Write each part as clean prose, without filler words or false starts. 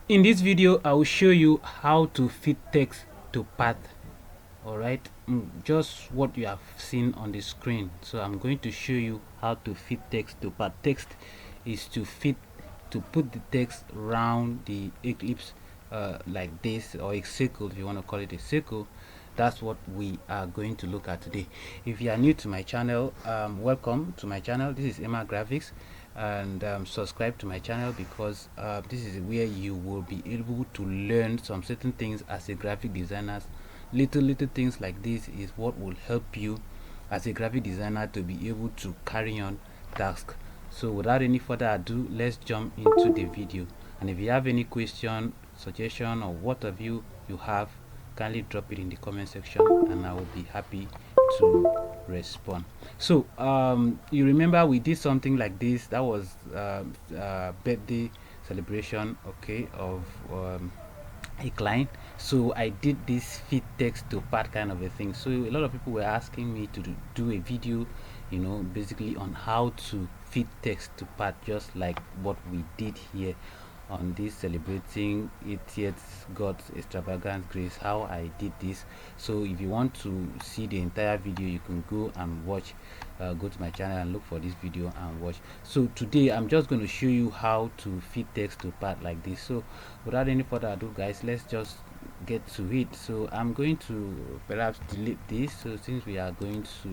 In this video, I will show you how to fit text to path. Alright, just what you have seen on the screen. So I'm going to show you how to fit text to path. Text is to put the text around the ellipse like this, or a circle if you want to call it a circle. That's what we are going to look at today. If you are new to my channel, welcome to my channel. This is emmagraphix, and subscribe to my channel because this is where you will be able to learn some certain things as a graphic designer. Little things like this is what will help you as a graphic designer to be able to carry on tasks. So without any further ado, let's jump into the video. And if you have any question, suggestion, or what have you have, kindly drop it in the comment section and I will be happy to respond. So you remember we did something like this. That was birthday celebration, okay, of a client. So I did this fit text to part kind of a thing. So a lot of people were asking me to do a video, you know, basically on how to fit text to part, just like what we did here on this celebrating 80th God's extravagant grace, how I did this. So if you want to see the entire video, you can go and watch, go to my channel and look for this video and watch. So today I'm just going to show you how to fit text to part like this. So without any further ado, guys, let's just get to it. So I'm going to perhaps delete this, so since we are going to,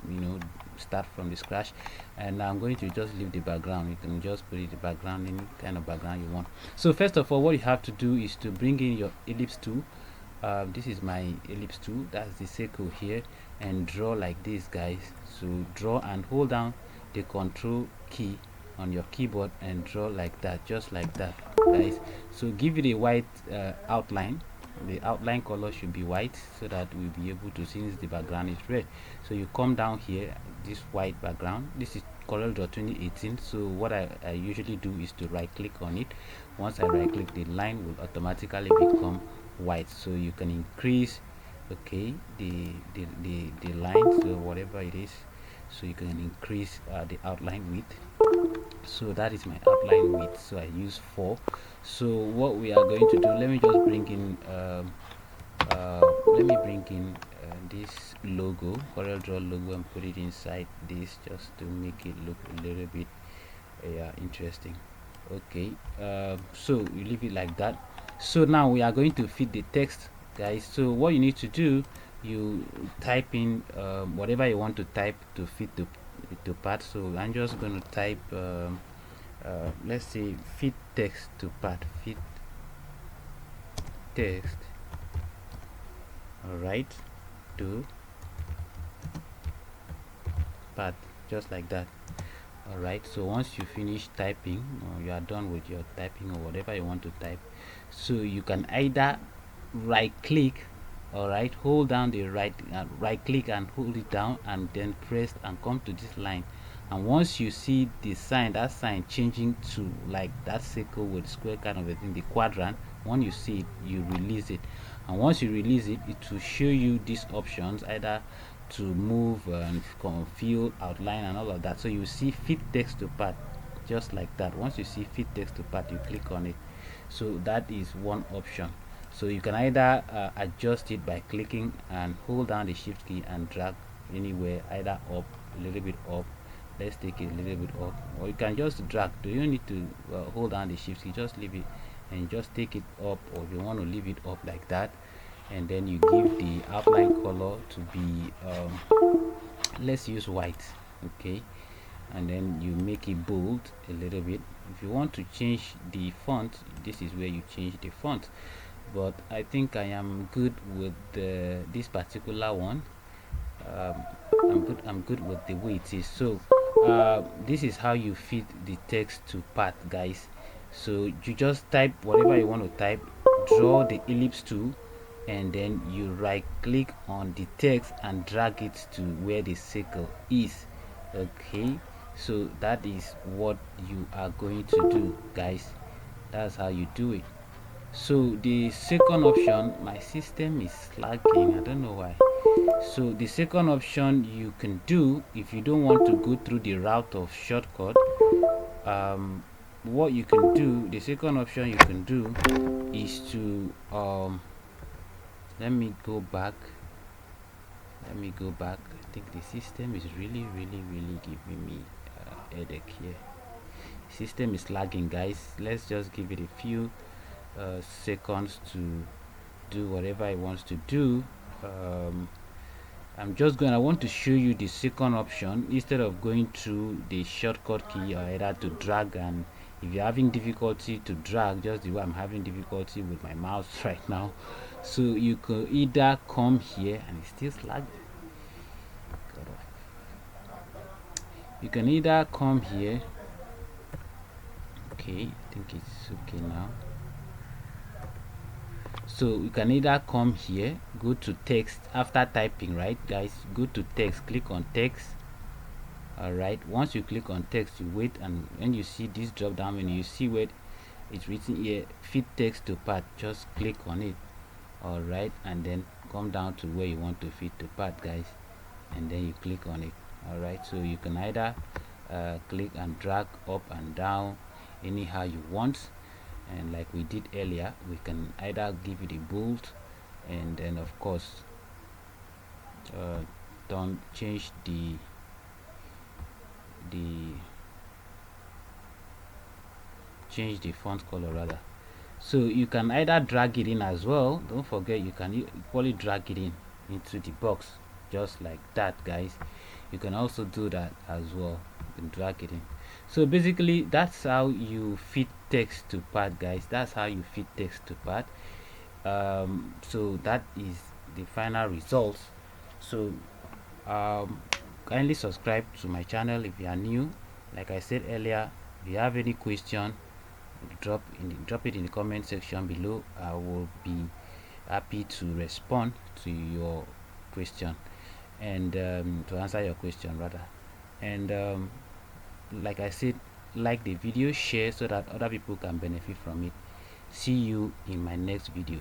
you know, start from the scratch, and I'm going to just leave the background. You can just put it the background, any kind of background you want. So first of all, what you have to do is to bring in your ellipse tool. This is my ellipse tool, that's the circle here, and draw like this, guys. So draw and hold down the control key on your keyboard and draw like that, just like that, guys. So give it a white outline. The outline color should be white so that we'll be able to, since the background is red. So you come down here, this white background, this is CorelDRAW 2018. So what I usually do is to right click on it. Once I right click, the line will automatically become white. So you can increase, okay, the line, so whatever it is, so you can increase the outline width. So that is my outline width, so I use 4. So what we are going to do, let me just bring in this logo, CorelDRAW logo, and put it inside this just to make it look a little bit interesting. Okay, so you leave it like that. So now we are going to fit the text, guys. So what you need to do, you type in whatever you want to type to fit the part. So I'm just going to type let's say fit text to part, fit text, all right, to part, just like that. All right, so once you finish typing, or you are done with your typing or whatever you want to type, so you can either right click, all right, hold down the right click and hold it down, and then press and come to this line. And once you see the sign, that sign changing to like that circle with square kind of a thing, the quadrant, when you see it, you release it. And once you release it, it will show you these options, either to move and fill, outline, and all of that. So you see fit text to part, just like that. Once you see fit text to part, you click on it. So that is one option. So you can either adjust it by clicking and hold down the shift key and drag anywhere, either up, a little bit up, let's take it a little bit up, or you can just drag. Do you need to hold down the shift key? Just leave it and just take it up, or if you want to leave it up like that, and then you give the outline color to be let's use white, okay, and then you make it bold a little bit. If you want to change the font, this is where you change the font, but I think I am good with this particular one. I'm good with the way it is. So this is how you fit the text to part, guys. So you just type whatever you want to type, draw the ellipse tool, and then you right click on the text and drag it to where the circle is. Okay, so that is what you are going to do, guys. That's how you do it. So the second option, my system is lagging, I don't know why. So the second option you can do, if you don't want to go through the route of shortcut, what you can do, the second option you can do is to let me go back. I think the system is really giving me a headache here. System is lagging, guys. Let's just give it a few seconds to do whatever it wants to do. I want to show you the second option instead of going through the shortcut key, or either to drag, and if you're having difficulty to drag, just the way I'm having difficulty with my mouse right now. So you could either come here, and it's still lagging. You can either come here. Okay, I think it's okay now. So you can either come here, go to text after typing, right guys? Go to text, click on text. All right, once you click on text, you wait, and when you see this drop down menu, you see where it's written here fit text to path, just click on it. All right, and then come down to where you want to fit to path, guys, and then you click on it. All right, so you can either click and drag up and down anyhow you want, and like we did earlier, we can either give it a bold, and then of course don't change the font color rather. So you can either drag it in as well. Don't forget, you can equally drag it in into the box just like that, guys. You can also do that as well. You can drag it in. So basically that's how you fit text to path, guys. That's how you fit text to path. So that is the final results. So kindly subscribe to my channel if you are new. Like I said earlier, if you have any question, drop it in the comment section below. I will be happy to respond to your question, and to answer your question rather. And like I said, like the video, share so that other people can benefit from it. See you in my next video.